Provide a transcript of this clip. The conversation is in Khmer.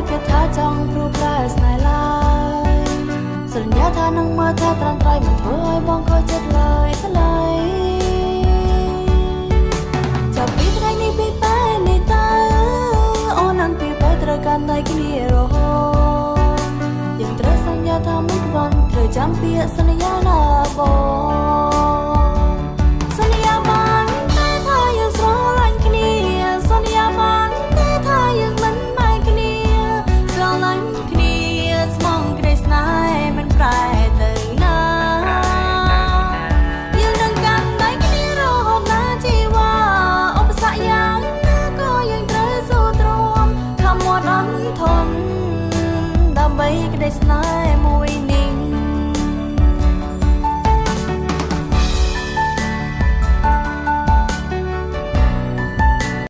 គេថាចង់ព្រួប្រែស្នេហ៍ឡើយសន្យាថានឹងមើលថាត្រាំត្រៃមិនធ្វើឲ្យបងខូចចិត្តឡើយចាប់ពីថ្ងៃនេះពីពេលនេះតើអូននឹងពីពេលត្រូវកាន់ដៃគ្នារហូតយើងត្រូវសន្យាថាមិនខ្វល់ត្រូវចាំពាក្យសន្យាណាបងសន្យាបានតែថាយើងស្រឡាញ់គ្នាសន្យាបានតែថាយើងមិនបែកគ្នាស្រឡាញ់គ្នាស្មងក្តីស្នេហ៍មិនប្រែទៅណាយើងនឹងកាន់ដៃគ្នារហូតណាជីវ៉ាឧបសគ្គយ៉ាងណាក៏យើងត្រូវស៊ូទ្រាំខំមកអត់ធន់ដើម្បីក្តីស្នេហ៍មួយ